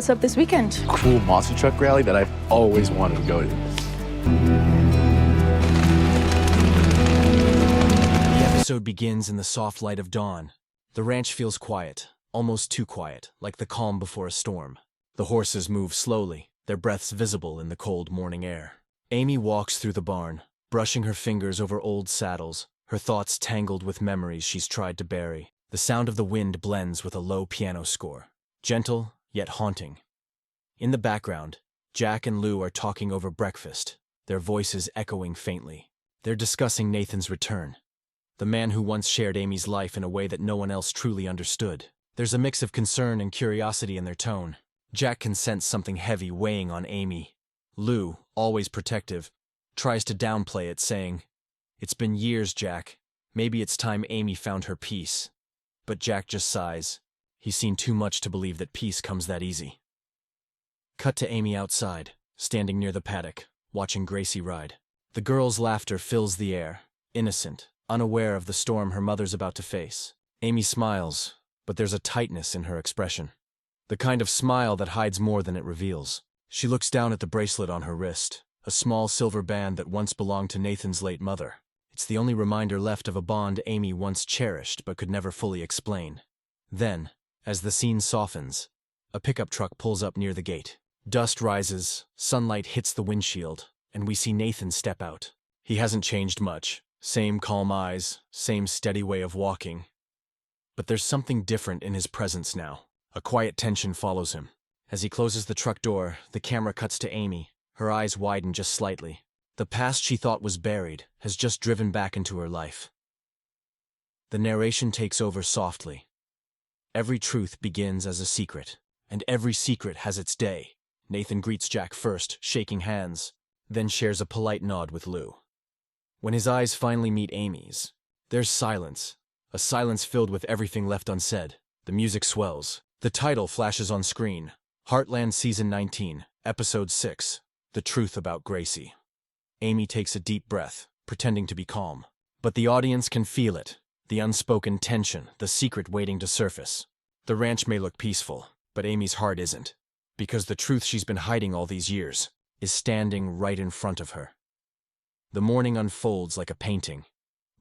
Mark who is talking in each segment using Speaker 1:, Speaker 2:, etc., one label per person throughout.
Speaker 1: what's up this weekend.
Speaker 2: Cool monster truck rally that I've always wanted to go to.
Speaker 3: The episode begins in the soft light of dawn. The ranch feels quiet, almost too quiet, like the calm before a storm. The horses move slowly, their breaths visible in the cold morning air. Amy walks through the barn, brushing her fingers over old saddles, her thoughts tangled with memories she's tried to bury. The sound of the wind blends with a low piano score, gentle yet haunting. In the background, Jack and Lou are talking over breakfast, their voices echoing faintly. They're discussing Nathan's return, the man who once shared Amy's life in a way that no one else truly understood. There's a mix of concern and curiosity in their tone. Jack can sense something heavy weighing on Amy. Lou, always protective, tries to downplay it, saying, "It's been years, Jack. Maybe it's time Amy found her peace." But Jack just sighs. He's seen too much to believe that peace comes that easy. Cut to Amy outside, standing near the paddock, watching Gracie ride. The girl's laughter fills the air, innocent, unaware of the storm her mother's about to face. Amy smiles, but there's a tightness in her expression. The kind of smile that hides more than it reveals. She looks down at the bracelet on her wrist, a small silver band that once belonged to Nathan's late mother. It's the only reminder left of a bond Amy once cherished but could never fully explain. Then, as the scene softens, a pickup truck pulls up near the gate. Dust rises, sunlight hits the windshield, and we see Nathan step out. He hasn't changed much. Same calm eyes, same steady way of walking. But there's something different in his presence now. A quiet tension follows him. As he closes the truck door, the camera cuts to Amy. Her eyes widen just slightly. The past she thought was buried has just driven back into her life. The narration takes over softly. Every truth begins as a secret, and every secret has its day. Nathan greets Jack first, shaking hands, then shares a polite nod with Lou. When his eyes finally meet Amy's, there's silence, a silence filled with everything left unsaid. The music swells. The title flashes on screen. Heartland Season 19, Episode 6, The Truth About Gracie. Amy takes a deep breath, pretending to be calm. But the audience can feel it, the unspoken tension, the secret waiting to surface. The ranch may look peaceful, but Amy's heart isn't, because the truth she's been hiding all these years is standing right in front of her. The morning unfolds like a painting.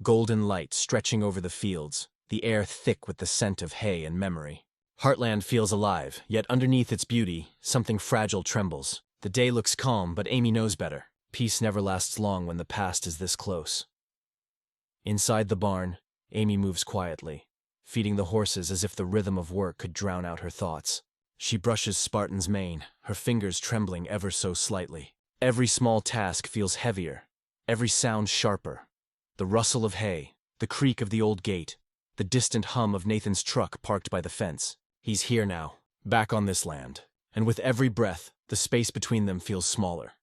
Speaker 3: Golden light stretching over the fields, the air thick with the scent of hay and memory. Heartland feels alive, yet underneath its beauty, something fragile trembles. The day looks calm, but Amy knows better. Peace never lasts long when the past is this close. Inside the barn, Amy moves quietly, feeding the horses as if the rhythm of work could drown out her thoughts. She brushes Spartan's mane, her fingers trembling ever so slightly. Every small task feels heavier, every sound sharper. The rustle of hay, the creak of the old gate, the distant hum of Nathan's truck parked by the fence. He's here now, back on this land, and with every breath, the space between them feels smaller.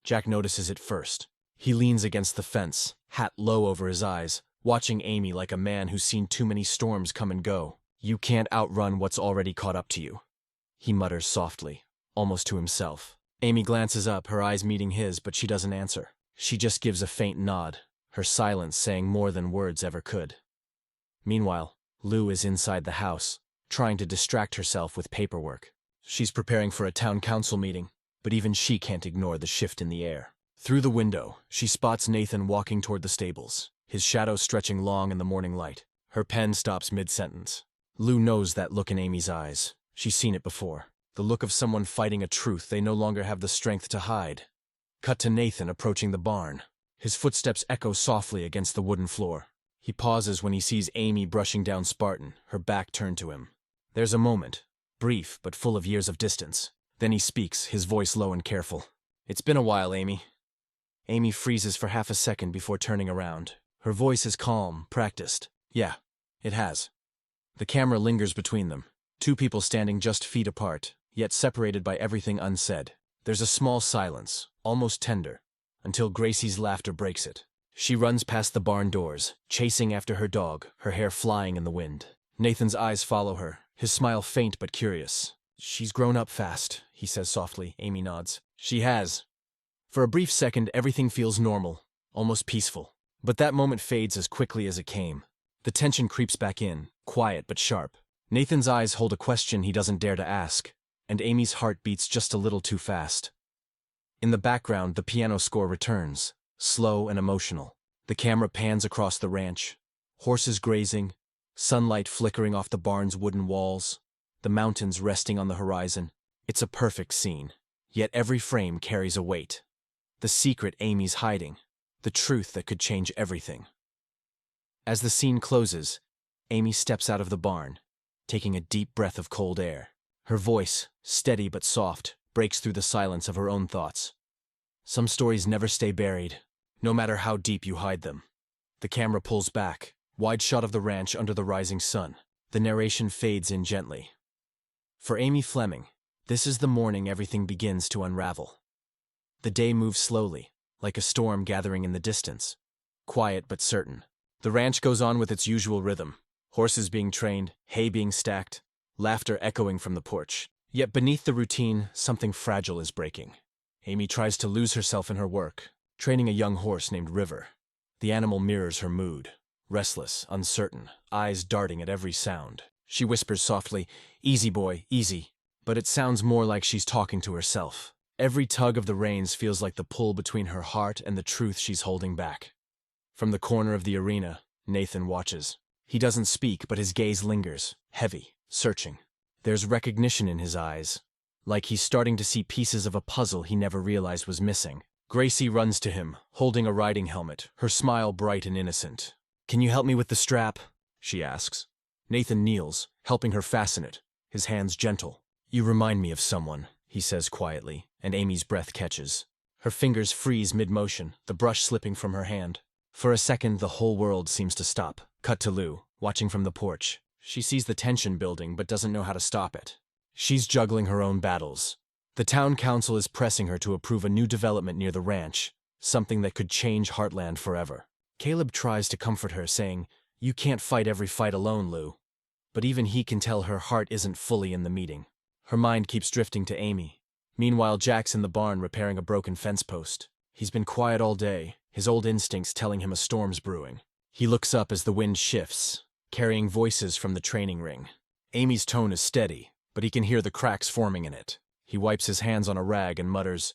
Speaker 3: Jack notices it first. He leans against the fence, hat low over his eyes, watching Amy like a man who's seen too many storms come and go. "You can't outrun what's already caught up to you," he mutters softly, almost to himself. Amy glances up, her eyes meeting his, but she doesn't answer. She just gives a faint nod, her silence saying more than words ever could. Meanwhile, Lou is inside the house, trying to distract herself with paperwork. She's preparing for a town council meeting, but even she can't ignore the shift in the air. Through the window, she spots Nathan walking toward the stables, his shadow stretching long in the morning light. Her pen stops mid-sentence. Lou knows that look in Amy's eyes. She's seen it before. The look of someone fighting a truth they no longer have the strength to hide. Cut to Nathan approaching the barn. His footsteps echo softly against the wooden floor. He pauses when he sees Amy brushing down Spartan, her back turned to him. There's a moment, brief but full of years of distance. Then he speaks, his voice low and careful. "It's been a while, Amy." Amy freezes for half a second before turning around. Her voice is calm, practiced. "Yeah, it has." The camera lingers between them, two people standing just feet apart, yet separated by everything unsaid. There's a small silence, almost tender, until Gracie's laughter breaks it. She runs past the barn doors, chasing after her dog, her hair flying in the wind. Nathan's eyes follow her, his smile faint but curious. "She's grown up fast," he says softly. Amy nods. "She has." For a brief second, everything feels normal, almost peaceful. But that moment fades as quickly as it came. The tension creeps back in, quiet but sharp. Nathan's eyes hold a question he doesn't dare to ask. and Amy's heart beats just a little too fast. In the background, the piano score returns, slow and emotional. The camera pans across the ranch, horses grazing, sunlight flickering off the barn's wooden walls, the mountains resting on the horizon. It's a perfect scene, yet every frame carries a weight. The secret Amy's hiding, the truth that could change everything. As the scene closes, Amy steps out of the barn, taking a deep breath of cold air. Her voice, steady but soft, breaks through the silence of her own thoughts. Some stories never stay buried, no matter how deep you hide them. The camera pulls back, wide shot of the ranch under the rising sun. The narration fades in gently. For Amy Fleming, this is the morning everything begins to unravel. The day moves slowly, like a storm gathering in the distance. Quiet but certain. The ranch goes on with its usual rhythm. Horses being trained, hay being stacked, laughter echoing from the porch. Yet beneath the routine, something fragile is breaking. Amy tries to lose herself in her work, training a young horse named River. The animal mirrors her mood, restless, uncertain, eyes darting at every sound. She whispers softly, "Easy, boy, easy." But it sounds more like she's talking to herself. Every tug of the reins feels like the pull between her heart and the truth she's holding back. From the corner of the arena, Nathan watches. He doesn't speak, but his gaze lingers, heavy, searching. There's recognition in his eyes, like he's starting to see pieces of a puzzle he never realized was missing. Gracie runs to him, holding a riding helmet, her smile bright and innocent. "Can you help me with the strap?" she asks. Nathan kneels, helping her fasten it, his hands gentle. "You remind me of someone," he says quietly, and Amy's breath catches. Her fingers freeze mid-motion, the brush slipping from her hand. For a second, the whole world seems to stop. Cut to Lou, watching from the porch. She sees the tension building but doesn't know how to stop it. She's juggling her own battles. The town council is pressing her to approve a new development near the ranch, something that could change Heartland forever. Caleb tries to comfort her, saying, "You can't fight every fight alone, Lou." But even he can tell her heart isn't fully in the meeting. Her mind keeps drifting to Amy. Meanwhile, Jack's in the barn repairing a broken fence post. He's been quiet all day, his old instincts telling him a storm's brewing. He looks up as the wind shifts, carrying voices from the training ring. Amy's tone is steady, but he can hear the cracks forming in it. He wipes his hands on a rag and mutters,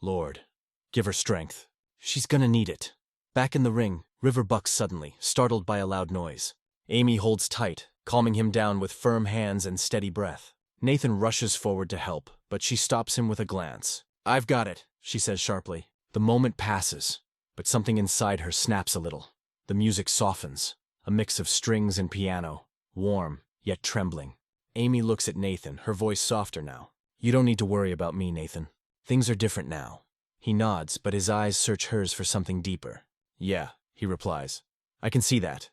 Speaker 3: "Lord, give her strength. She's gonna need it." Back in the ring, River bucks suddenly, startled by a loud noise. Amy holds tight, calming him down with firm hands and steady breath. Nathan rushes forward to help, but she stops him with a glance. "I've got it," she says sharply. The moment passes, but something inside her snaps a little. The music softens, a mix of strings and piano, warm, yet trembling. Amy looks at Nathan, her voice softer now. "You don't need to worry about me, Nathan. Things are different now." He nods, but his eyes search hers for something deeper. "Yeah," he replies. "I can see that."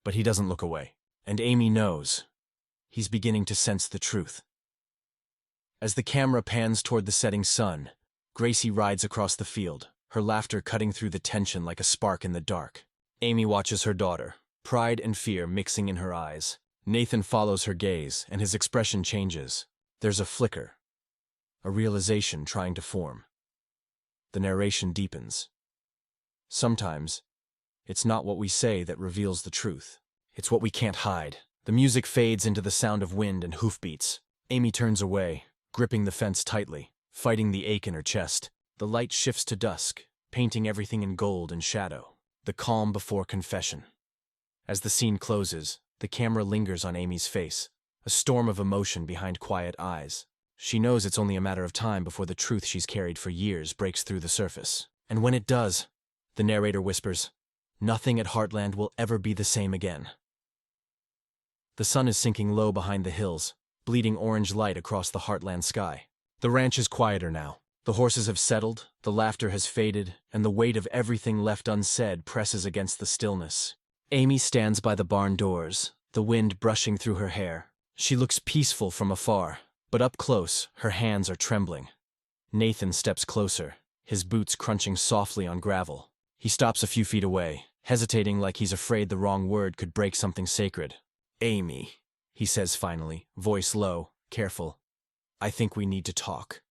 Speaker 3: But he doesn't look away. And Amy knows. He's beginning to sense the truth. As the camera pans toward the setting sun, Gracie rides across the field, her laughter cutting through the tension like a spark in the dark. Amy watches her daughter, pride and fear mixing in her eyes. Nathan follows her gaze, and his expression changes. There's a flicker, a realization trying to form. The narration deepens. Sometimes, it's not what we say that reveals the truth. It's what we can't hide. The music fades into the sound of wind and hoofbeats. Amy turns away, gripping the fence tightly, fighting the ache in her chest. The light shifts to dusk, painting everything in gold and shadow. The calm before confession. As the scene closes, the camera lingers on Amy's face, a storm of emotion behind quiet eyes. She knows it's only a matter of time before the truth she's carried for years breaks through the surface. And when it does, the narrator whispers, "Nothing at Heartland will ever be the same again." The sun is sinking low behind the hills, bleeding orange light across the Heartland sky. The ranch is quieter now. The horses have settled, the laughter has faded, and the weight of everything left unsaid presses against the stillness. Amy stands by the barn doors, the wind brushing through her hair. She looks peaceful from afar, but up close, her hands are trembling. Nathan steps closer, his boots crunching softly on gravel. He stops a few feet away, hesitating like he's afraid the wrong word could break something sacred. "Amy," he says finally, voice low, careful. "I think we need to talk."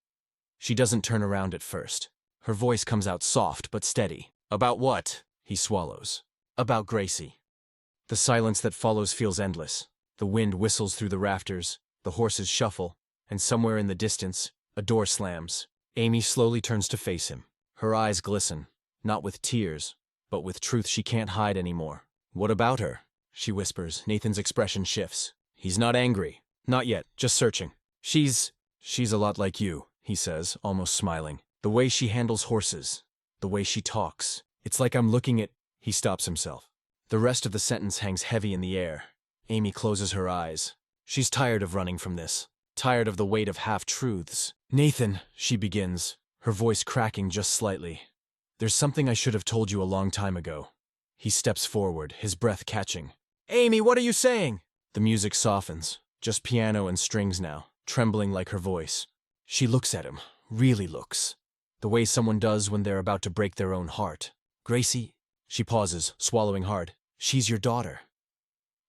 Speaker 3: She doesn't turn around at first. Her voice comes out soft but steady. "About what?" he swallows. "About Gracie." The silence that follows feels endless. The wind whistles through the rafters, the horses shuffle, and somewhere in the distance, a door slams. Amy slowly turns to face him. Her eyes glisten, not with tears, but with truth she can't hide anymore. "What about her?" she whispers. Nathan's expression shifts. He's not angry. Not yet, just searching. She's a lot like you, he says, almost smiling. The way she handles horses, the way she talks. It's like I'm looking at... He stops himself. The rest of the sentence hangs heavy in the air. Amy closes her eyes. She's tired of running from this. Tired of the weight of half-truths. "Nathan," she begins, her voice cracking just slightly. "There's something I should have told you a long time ago." He steps forward, his breath catching. "Amy, what are you saying?" The music softens, just piano and strings now, trembling like her voice. She looks at him, really looks. The way someone does when they're about to break their own heart. "Gracie," she pauses, swallowing hard. "She's your daughter."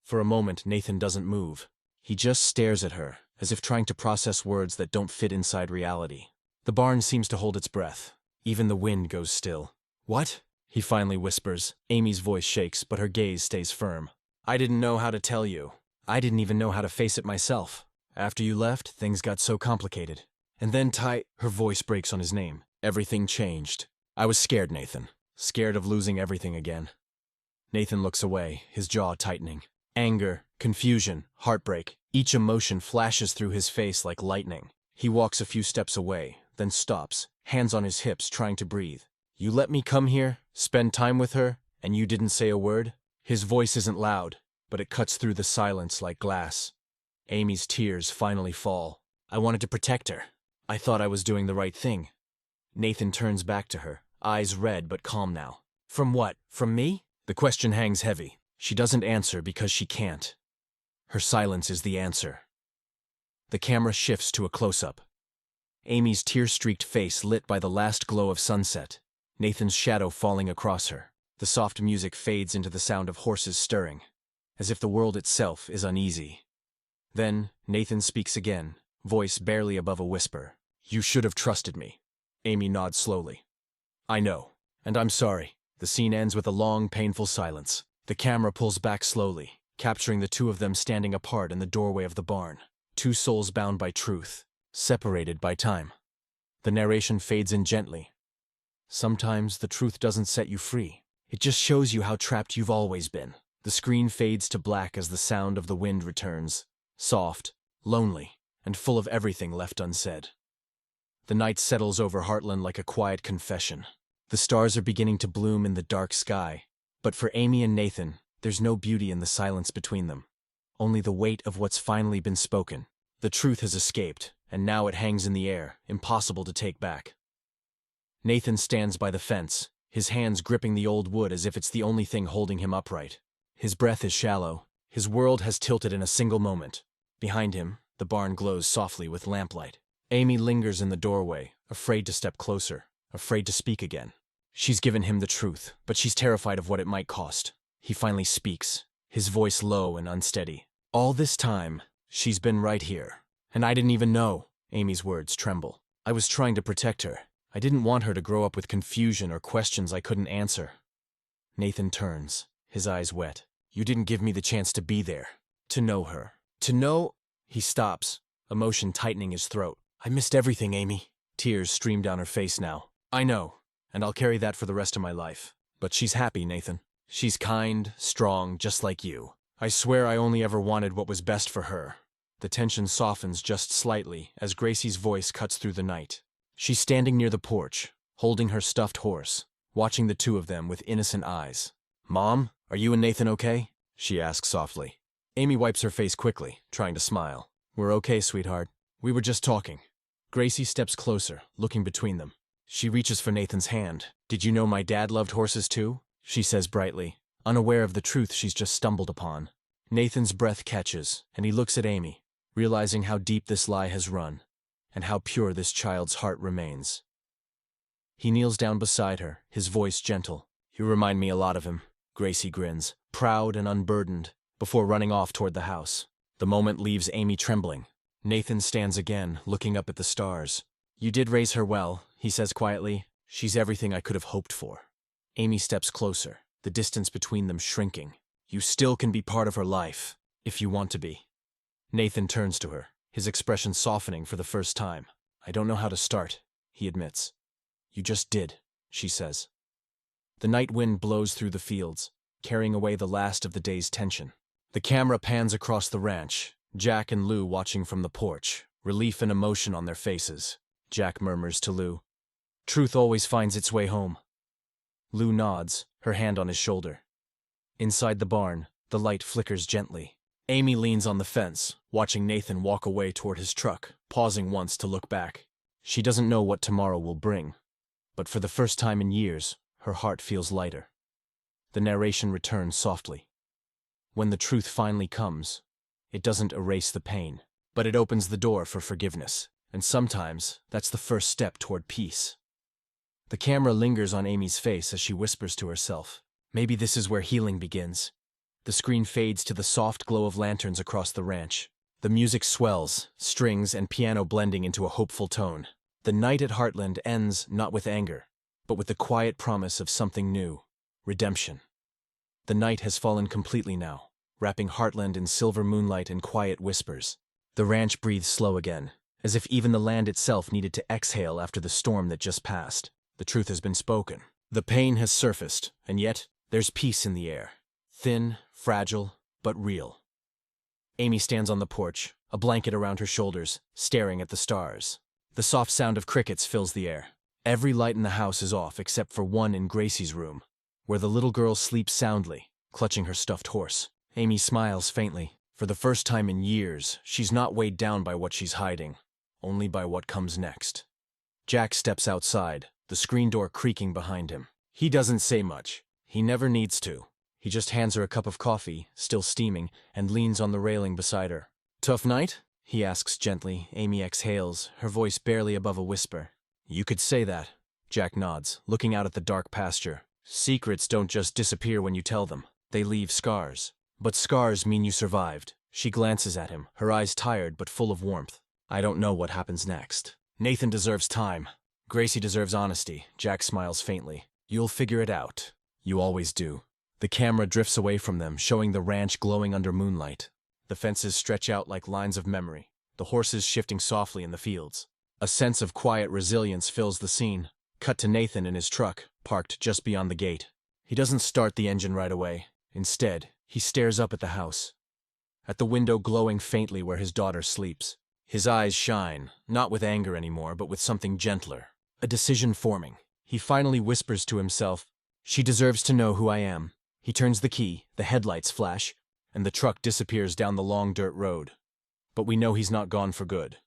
Speaker 3: For a moment, Nathan doesn't move. He just stares at her, as if trying to process words that don't fit inside reality. The barn seems to hold its breath. Even the wind goes still. "What?" he finally whispers. Amy's voice shakes, but her gaze stays firm. "I didn't know how to tell you. I didn't even know how to face it myself. After you left, things got so complicated. And then Her voice breaks on his name. "Everything changed. I was scared, Nathan. Scared of losing everything again." Nathan looks away, his jaw tightening. Anger, confusion, heartbreak. Each emotion flashes through his face like lightning. He walks a few steps away, then stops, hands on his hips, trying to breathe. "You let me come here, spend time with her, and you didn't say a word?" His voice isn't loud, but it cuts through the silence like glass. Amy's tears finally fall. "I wanted to protect her. I thought I was doing the right thing." Nathan turns back to her, eyes red but calm now. "From what? From me?" The question hangs heavy. She doesn't answer because she can't. Her silence is the answer. The camera shifts to a close-up. Amy's tear-streaked face lit by the last glow of sunset. Nathan's shadow falling across her. The soft music fades into the sound of horses stirring, as if the world itself is uneasy. Then, Nathan speaks again, voice barely above a whisper. "You should have trusted me." Amy nods slowly. "I know, and I'm sorry." The scene ends with a long, painful silence. The camera pulls back slowly, capturing the two of them standing apart in the doorway of the barn. Two souls bound by truth, separated by time. The narration fades in gently. Sometimes the truth doesn't set you free. It just shows you how trapped you've always been. The screen fades to black as the sound of the wind returns, soft, lonely, and full of everything left unsaid. The night settles over Heartland like a quiet confession. The stars are beginning to bloom in the dark sky, but for Amy and Nathan, there's no beauty in the silence between them. Only the weight of what's finally been spoken. The truth has escaped, and now it hangs in the air, impossible to take back. Nathan stands by the fence, his hands gripping the old wood as if it's the only thing holding him upright. His breath is shallow. His world has tilted in a single moment. Behind him, the barn glows softly with lamplight. Amy lingers in the doorway, afraid to step closer, afraid to speak again. She's given him the truth, but she's terrified of what it might cost. He finally speaks, his voice low and unsteady. "All this time, she's been right here. And I didn't even know." Amy's words tremble. "I was trying to protect her. I didn't want her to grow up with confusion or questions I couldn't answer." Nathan turns, his eyes wet. "You didn't give me the chance to be there, to know her. To know—" He stops, emotion tightening his throat. "I missed everything, Amy." Tears stream down her face now. "I know, and I'll carry that for the rest of my life. But she's happy, Nathan. She's kind, strong, just like you. I swear I only ever wanted what was best for her." The tension softens just slightly as Gracie's voice cuts through the night. She's standing near the porch, holding her stuffed horse, watching the two of them with innocent eyes. "Mom, are you and Nathan okay?" she asks softly. Amy wipes her face quickly, trying to smile. "We're okay, sweetheart. We were just talking." Gracie steps closer, looking between them. She reaches for Nathan's hand. "Did you know my dad loved horses too?" she says brightly, unaware of the truth she's just stumbled upon. Nathan's breath catches, and he looks at Amy, realizing how deep this lie has run, and how pure this child's heart remains. He kneels down beside her, his voice gentle. "You remind me a lot of him." Gracie grins, proud and unburdened, before running off toward the house. The moment leaves Amy trembling. Nathan stands again, looking up at the stars. "You did raise her well," he says quietly. "She's everything I could have hoped for." Amy steps closer, the distance between them shrinking. "You still can be part of her life, if you want to be." Nathan turns to her, his expression softening for the first time. "I don't know how to start," he admits. "You just did," she says. The night wind blows through the fields, carrying away the last of the day's tension. The camera pans across the ranch, Jack and Lou watching from the porch, relief and emotion on their faces. Jack murmurs to Lou, "Truth always finds its way home." Lou nods, her hand on his shoulder. Inside the barn, the light flickers gently. Amy leans on the fence, watching Nathan walk away toward his truck, pausing once to look back. She doesn't know what tomorrow will bring, but for the first time in years, her heart feels lighter. The narration returns softly. When the truth finally comes, it doesn't erase the pain, but it opens the door for forgiveness, and sometimes that's the first step toward peace. The camera lingers on Amy's face as she whispers to herself, "Maybe this is where healing begins." The screen fades to the soft glow of lanterns across the ranch. The music swells, strings and piano blending into a hopeful tone. The night at Heartland ends not with anger, but with the quiet promise of something new, redemption. The night has fallen completely now, wrapping Heartland in silver moonlight and quiet whispers. The ranch breathes slow again, as if even the land itself needed to exhale after the storm that just passed. The truth has been spoken. The pain has surfaced, and yet there's peace in the air. Thin, fragile, but real. Amy stands on the porch, a blanket around her shoulders, staring at the stars. The soft sound of crickets fills the air. Every light in the house is off except for one in Gracie's room, where the little girl sleeps soundly, clutching her stuffed horse. Amy smiles faintly. For the first time in years, she's not weighed down by what she's hiding, only by what comes next. Jack steps outside, the screen door creaking behind him. He doesn't say much. He never needs to. He just hands her a cup of coffee, still steaming, and leans on the railing beside her. "Tough night?" he asks gently. Amy exhales, her voice barely above a whisper. "You could say that." Jack nods, looking out at the dark pasture. "Secrets don't just disappear when you tell them. They leave scars. But scars mean you survived." She glances at him, her eyes tired but full of warmth. "I don't know what happens next. Nathan deserves time. Gracie deserves honesty." Jack smiles faintly. "You'll figure it out. You always do." The camera drifts away from them, showing the ranch glowing under moonlight. The fences stretch out like lines of memory, the horses shifting softly in the fields. A sense of quiet resilience fills the scene. Cut to Nathan in his truck, parked just beyond the gate. He doesn't start the engine right away. Instead, he stares up at the house, at the window glowing faintly where his daughter sleeps. His eyes shine, not with anger anymore, but with something gentler. A decision forming. He finally whispers to himself, "She deserves to know who I am." He turns the key, the headlights flash, and the truck disappears down the long dirt road. But we know he's not gone for good.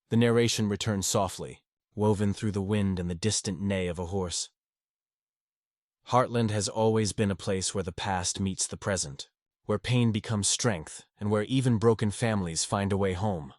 Speaker 3: The narration returns softly, woven through the wind and the distant neigh of a horse. Heartland has always been a place where the past meets the present, where pain becomes strength, and where even broken families find a way home.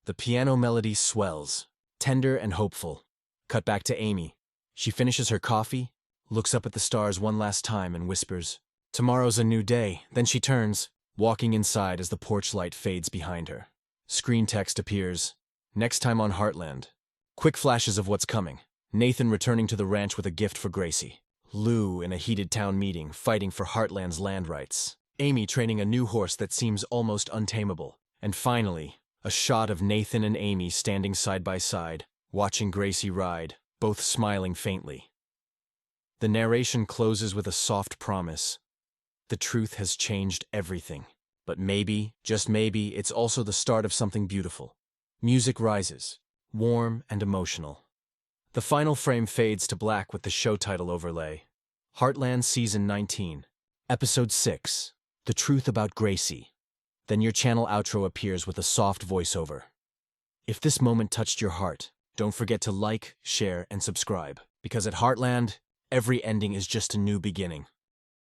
Speaker 3: The piano melody swells, tender and hopeful. Cut back to Amy. She finishes her coffee, looks up at the stars one last time and whispers, "Tomorrow's a new day." Then she turns, walking inside as the porch light fades behind her. Screen text appears, "Next time on Heartland." Quick flashes of what's coming. Nathan returning to the ranch with a gift for Gracie. Lou in a heated town meeting, fighting for Heartland's land rights. Amy training a new horse that seems almost untamable. And finally, a shot of Nathan and Amy standing side by side, watching Gracie ride, both smiling faintly. The narration closes with a soft promise. The truth has changed everything. But maybe, just maybe, it's also the start of something beautiful. Music rises, warm and emotional. The final frame fades to black with the show title overlay. Heartland Season 19, Episode 6, The Truth About Gracie. Then your channel outro appears with a soft voiceover. If this moment touched your heart, don't forget to like, share, and subscribe, because at Heartland, every ending is just a new beginning.